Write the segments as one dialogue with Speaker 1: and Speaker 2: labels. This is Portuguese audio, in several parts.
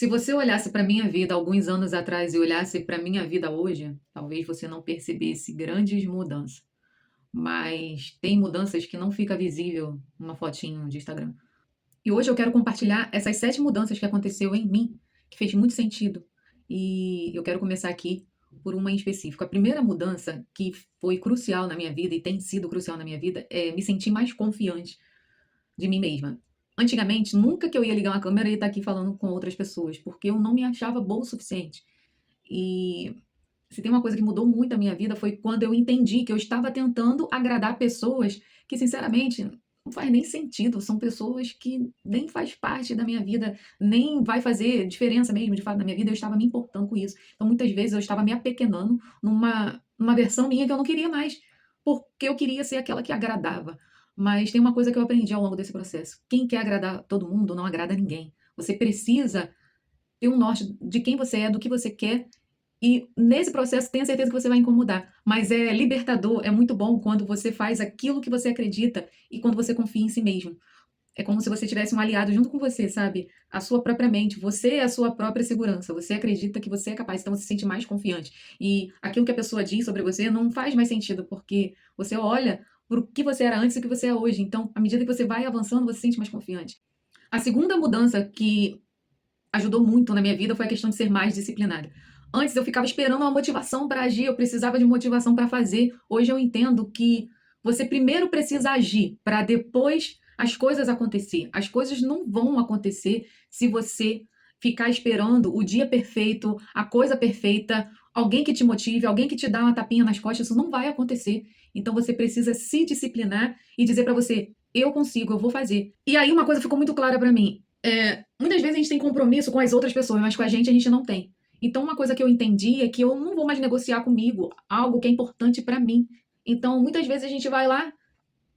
Speaker 1: Se você olhasse para minha vida alguns anos atrás e olhasse para minha vida hoje, talvez você não percebesse grandes mudanças, mas tem mudanças que não fica visível numa fotinho de Instagram. E hoje eu quero compartilhar essas 7 mudanças que aconteceu em mim, que fez muito sentido. E eu quero começar aqui por uma em específico. A primeira mudança que foi crucial na minha vida e tem sido crucial na minha vida é me sentir mais confiante de mim mesma. Antigamente, nunca que eu ia ligar uma câmera e estar aqui falando com outras pessoas, porque eu não me achava boa o suficiente. E se tem uma coisa que mudou muito a minha vida foi quando eu entendi que eu estava tentando agradar pessoas que, sinceramente, não faz nem sentido. São pessoas que nem faz parte da minha vida, nem vai fazer diferença mesmo, de fato, na minha vida. Eu estava me importando com isso. Então, muitas vezes, eu estava me apequenando numa versão minha que eu não queria mais, porque eu queria ser aquela que agradava. Mas tem uma coisa que eu aprendi ao longo desse processo: quem quer agradar todo mundo não agrada ninguém. Você precisa ter um norte de quem você é, do que você quer, e nesse processo tenha certeza que você vai incomodar, mas é libertador, é muito bom quando você faz aquilo que você acredita e quando você confia em si mesmo. É como se você tivesse um aliado junto com você, sabe? A sua própria mente, você é a sua própria segurança, você acredita que você é capaz, então você se sente mais confiante. E aquilo que a pessoa diz sobre você não faz mais sentido, porque você olha para o que você era antes e o que você é hoje. Então, à medida que você vai avançando, você se sente mais confiante. A segunda mudança que ajudou muito na minha vida foi a questão de ser mais disciplinada. Antes eu ficava esperando uma motivação para agir, eu precisava de motivação para fazer. Hoje eu entendo que você primeiro precisa agir para depois as coisas acontecer. As coisas não vão acontecer se você ficar esperando o dia perfeito, a coisa perfeita, alguém que te motive, alguém que te dá uma tapinha nas costas, isso não vai acontecer. Então você precisa se disciplinar e dizer para você: eu consigo, eu vou fazer. E aí uma coisa ficou muito clara para mim. Muitas vezes a gente tem compromisso com as outras pessoas, mas com a gente não tem. Então, uma coisa que eu entendi é que eu não vou mais negociar comigo algo que é importante para mim. Então, muitas vezes a gente vai lá,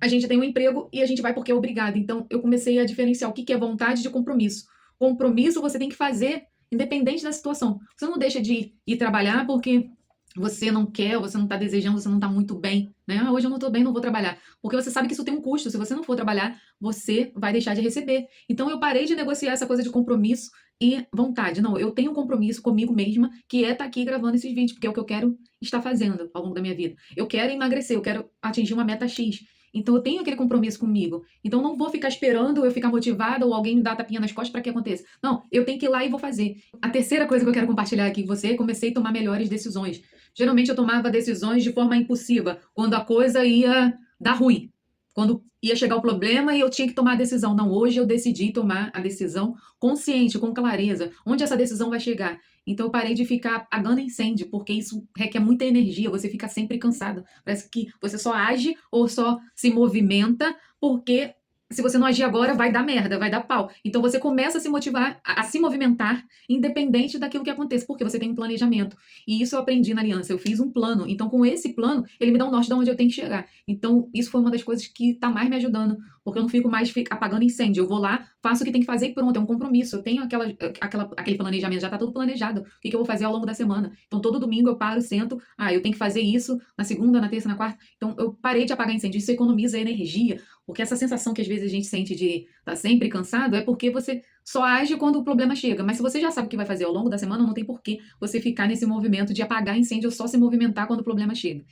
Speaker 1: a gente tem um emprego e a gente vai porque é obrigado. Então, eu comecei a diferenciar o que é vontade de compromisso. Compromisso você tem que fazer independente da situação. Você não deixa de ir trabalhar porque você não quer, você não está desejando, você não está muito bem, né? Ah, hoje eu não estou bem, não vou trabalhar. Porque você sabe que isso tem um custo. Se você não for trabalhar, você vai deixar de receber. Então eu parei de negociar essa coisa de compromisso e vontade. Não, eu tenho um compromisso comigo mesma, que é estar aqui gravando esses vídeos, porque é o que eu quero estar fazendo ao longo da minha vida. Eu quero emagrecer, eu quero atingir uma meta X. Então eu tenho aquele compromisso comigo. Então eu não vou ficar esperando eu ficar motivada ou alguém me dar a tapinha nas costas para que aconteça. Não, eu tenho que ir lá e vou fazer. A terceira coisa que eu quero compartilhar aqui com você, comecei a tomar melhores decisões. Geralmente eu tomava decisões de forma impulsiva, quando a coisa ia dar ruim, quando ia chegar o problema e eu tinha que tomar a decisão. Não, hoje eu decidi tomar a decisão consciente, com clareza, onde essa decisão vai chegar. Então eu parei de ficar apagando incêndio, porque isso requer muita energia, você fica sempre cansado. Parece que você só age ou só se movimenta porque se você não agir agora, vai dar merda, vai dar pau. Então você começa a se motivar, a se movimentar, independente daquilo que aconteça, porque você tem um planejamento. E isso eu aprendi na aliança. Eu fiz um plano. Então, com esse plano, ele me dá um norte de onde eu tenho que chegar. Então, isso foi uma das coisas que está mais me ajudando, porque eu não fico mais apagando incêndio. Eu vou lá, faço o que tem que fazer e pronto, é um compromisso. Eu tenho aquele planejamento, já está tudo planejado. O que eu vou fazer ao longo da semana? Então, todo domingo eu paro, sento. Ah, eu tenho que fazer isso na segunda, na terça, na quarta. Então, eu parei de apagar incêndio. Isso economiza energia, porque essa sensação que às vezes a gente sente de estar sempre cansado é porque você só age quando o problema chega. Mas se você já sabe o que vai fazer ao longo da semana, não tem porquê você ficar nesse movimento de apagar incêndio ou só se movimentar quando o problema chega.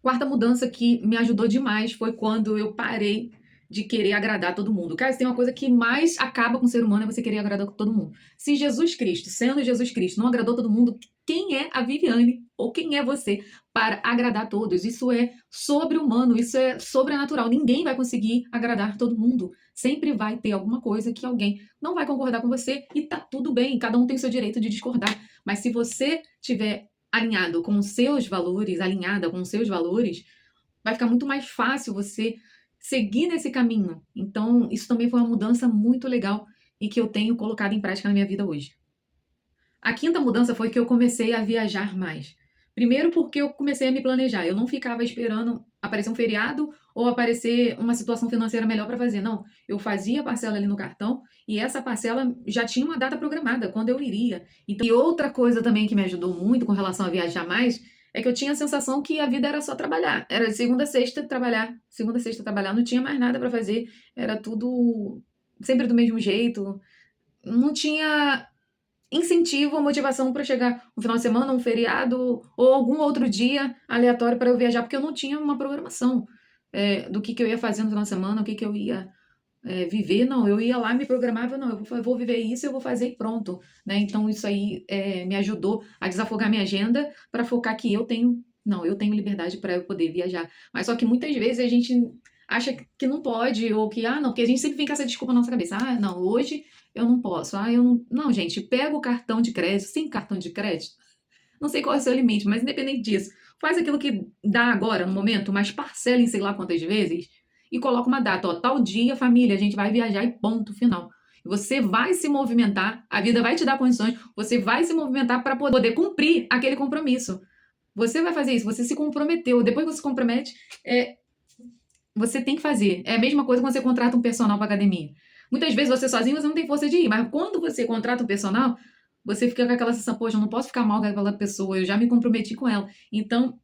Speaker 1: Quarta mudança que me ajudou demais foi quando eu parei de querer agradar todo mundo. Cara, se tem uma coisa que mais acaba com o ser humano é você querer agradar todo mundo. Se Jesus Cristo, sendo Jesus Cristo, não agradou todo mundo, quem é a Viviane ou quem é você para agradar todos? Isso é sobre-humano, isso é sobrenatural. Ninguém vai conseguir agradar todo mundo. Sempre vai ter alguma coisa que alguém não vai concordar com você e tá tudo bem, cada um tem o seu direito de discordar. Mas se você tiver alinhado com os seus valores, alinhada com os seus valores, vai ficar muito mais fácil você seguir nesse caminho. Então, isso também foi uma mudança muito legal e que eu tenho colocado em prática na minha vida hoje. A quinta mudança foi que eu comecei a viajar mais. Primeiro porque eu comecei a me planejar. Eu não ficava esperando aparecer um feriado ou aparecer uma situação financeira melhor para fazer. Não, eu fazia a parcela ali no cartão e essa parcela já tinha uma data programada, quando eu iria. Então, e outra coisa também que me ajudou muito com relação a viajar mais é que eu tinha a sensação que a vida era só trabalhar. Era de segunda a sexta trabalhar, não tinha mais nada para fazer. Era tudo sempre do mesmo jeito. Não tinha incentivo, a motivação para chegar um final de semana, um feriado ou algum outro dia aleatório para eu viajar, porque eu não tinha uma programação do que eu ia fazer no final de semana, o que eu ia viver, não, eu ia lá, me programava, não, eu vou viver isso, eu vou fazer e pronto, né? Então isso aí me ajudou a desafogar minha agenda para focar que eu tenho liberdade para eu poder viajar. Mas só que muitas vezes a gente acha que não pode, ou que, não, porque a gente sempre vem com essa desculpa na nossa cabeça, não, hoje eu não posso, eu não, não, gente, pega o cartão de crédito, sem cartão de crédito, não sei qual é o seu limite, mas independente disso, faz aquilo que dá agora, no momento, mas parcela em sei lá quantas vezes e coloca uma data. Ó, tal dia, família, a gente vai viajar e ponto final. Você vai se movimentar, a vida vai te dar condições, você vai se movimentar para poder cumprir aquele compromisso. Você vai fazer isso, você se comprometeu. Depois que você se compromete, você tem que fazer. É a mesma coisa quando você contrata um personal para academia. Muitas vezes você sozinho você não tem força de ir, mas quando você contrata um personal, você fica com aquela sensação, poxa, eu não posso ficar mal com aquela pessoa, eu já me comprometi com ela. Então,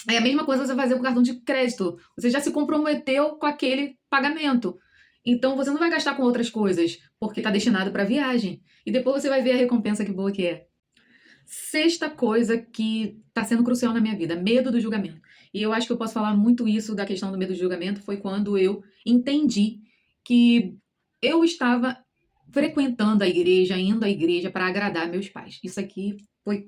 Speaker 1: é a mesma coisa você fazer com o cartão de crédito. Você já se comprometeu com aquele pagamento. Então, você não vai gastar com outras coisas, porque está destinado para viagem. E depois você vai ver a recompensa que boa que é. Sexta coisa que está sendo crucial na minha vida, medo do julgamento. E eu acho que eu posso falar muito isso da questão do medo do julgamento, foi quando eu entendi que eu estava frequentando a igreja, indo à igreja para agradar meus pais. Isso aqui foi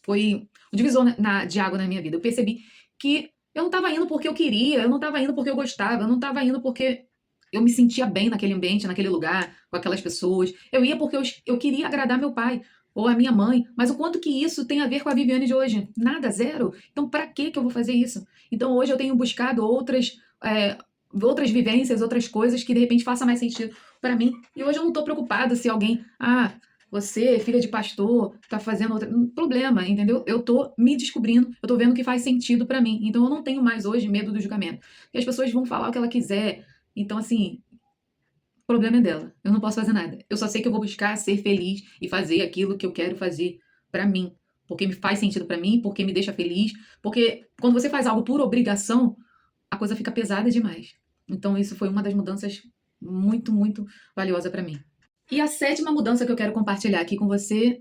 Speaker 1: um divisor de água na minha vida. Eu percebi que eu não estava indo porque eu queria, eu não estava indo porque eu gostava, eu não estava indo porque eu me sentia bem naquele ambiente, naquele lugar, com aquelas pessoas. Eu ia porque eu queria agradar meu pai ou a minha mãe, mas o quanto que isso tem a ver com a Viviane de hoje? Nada, zero. Então, para que eu vou fazer isso? Então, hoje eu tenho buscado outras vivências, outras coisas que de repente façam mais sentido para mim. E hoje eu não estou preocupada se alguém, você, filha de pastor, tá fazendo outra. Problema, entendeu? Eu tô me descobrindo, eu tô vendo o que faz sentido para mim. Então, eu não tenho mais hoje medo do julgamento. Porque as pessoas vão falar o que ela quiser. Então, assim, o problema é dela. Eu não posso fazer nada. Eu só sei que eu vou buscar ser feliz e fazer aquilo que eu quero fazer pra mim. Porque me faz sentido pra mim, porque me deixa feliz. Porque quando você faz algo por obrigação, a coisa fica pesada demais. Então, isso foi uma das mudanças muito, muito valiosa pra mim. E a sétima mudança que eu quero compartilhar aqui com você,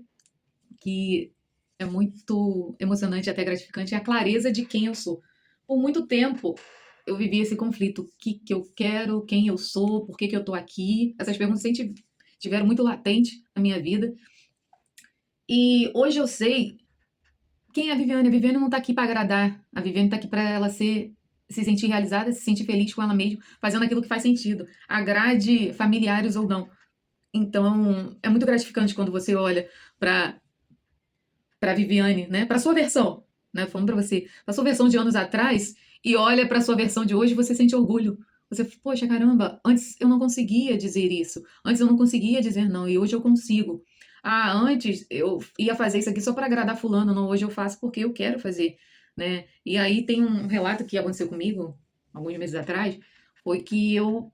Speaker 1: que é muito emocionante e até gratificante, é a clareza de quem eu sou. Por muito tempo, eu vivi esse conflito. O que eu quero, quem eu sou, por que eu tô aqui? Essas perguntas sempre tiveram muito latente na minha vida. E hoje eu sei quem é a Viviane. A Viviane não tá aqui para agradar. A Viviane tá aqui para ela se sentir realizada, se sentir feliz com ela mesma, fazendo aquilo que faz sentido. Agrade familiares ou não. Então, é muito gratificante quando você olha para Viviane, né? Para sua versão, né? Falando para você, para sua versão de anos atrás e olha para sua versão de hoje, você sente orgulho. Você, poxa, caramba, antes eu não conseguia dizer isso. Antes eu não conseguia dizer não e hoje eu consigo. Antes eu ia fazer isso aqui só para agradar fulano, não, hoje eu faço porque eu quero fazer, né? E aí tem um relato que aconteceu comigo alguns meses atrás, foi que eu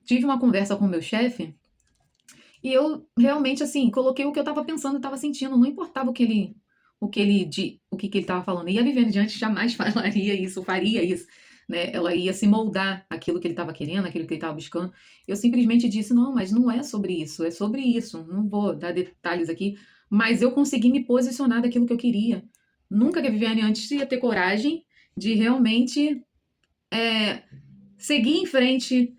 Speaker 1: tive uma conversa com o meu chefe e eu realmente, assim, coloquei o que eu estava pensando, estava sentindo, não importava o que ele estava falando. E a Viviane Diante jamais falaria isso, faria isso, né? Ela ia se moldar aquilo que ele estava querendo, aquilo que ele estava buscando. Eu simplesmente disse, não, mas não é sobre isso, é sobre isso. Não vou dar detalhes aqui, mas eu consegui me posicionar daquilo que eu queria. Nunca que a Viviane antes ia ter coragem de realmente seguir em frente,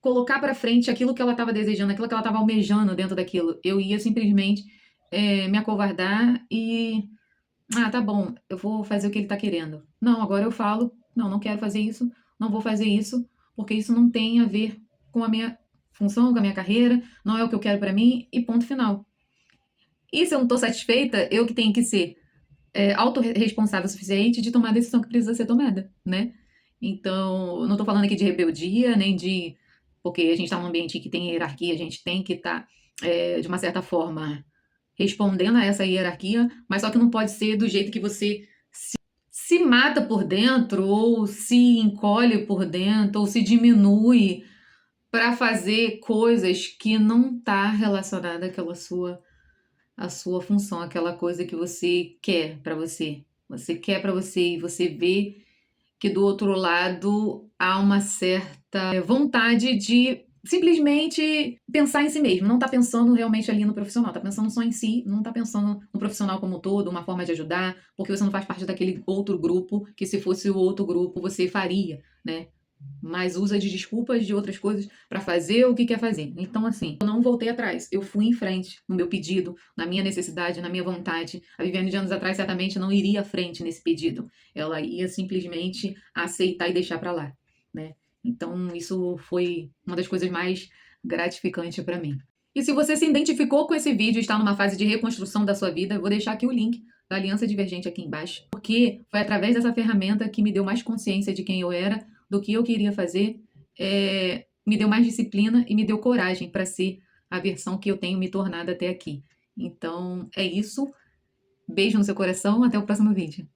Speaker 1: colocar para frente aquilo que ela estava desejando, aquilo que ela estava almejando dentro daquilo. Eu ia simplesmente me acovardar e, tá bom, eu vou fazer o que ele está querendo. Não, agora eu falo, não, não quero fazer isso, não vou fazer isso, porque isso não tem a ver com a minha função, com a minha carreira, não é o que eu quero para mim e ponto final. E se eu não estou satisfeita, eu que tenho que ser autorresponsável o suficiente de tomar a decisão que precisa ser tomada, né? Então, eu não tô falando aqui de rebeldia, nem de. Porque a gente tá num ambiente que tem hierarquia, a gente tem que estar, de uma certa forma, respondendo a essa hierarquia, mas só que não pode ser do jeito que você se mata por dentro, ou se encolhe por dentro, ou se diminui para fazer coisas que não tá relacionada àquela a sua função, aquela coisa que você quer para você. Você quer para você e você vê que do outro lado há uma certa vontade de simplesmente pensar em si mesmo, não tá pensando realmente ali no profissional, tá pensando só em si, não tá pensando no profissional como um todo, uma forma de ajudar, porque você não faz parte daquele outro grupo que se fosse o outro grupo você faria, né? Mas usa de desculpas de outras coisas para fazer o que quer fazer. Então, assim, eu não voltei atrás. Eu fui em frente no meu pedido, na minha necessidade, na minha vontade. A Viviane de anos atrás certamente não iria à frente nesse pedido. Ela ia simplesmente aceitar e deixar para lá, né? Então, isso foi uma das coisas mais gratificantes para mim. E se você se identificou com esse vídeo e está numa fase de reconstrução da sua vida, eu vou deixar aqui o link da Aliança Divergente aqui embaixo, porque foi através dessa ferramenta que me deu mais consciência de quem eu era, do que eu queria fazer, me deu mais disciplina e me deu coragem para ser a versão que eu tenho me tornado até aqui. Então, é isso. Beijo no seu coração, até o próximo vídeo.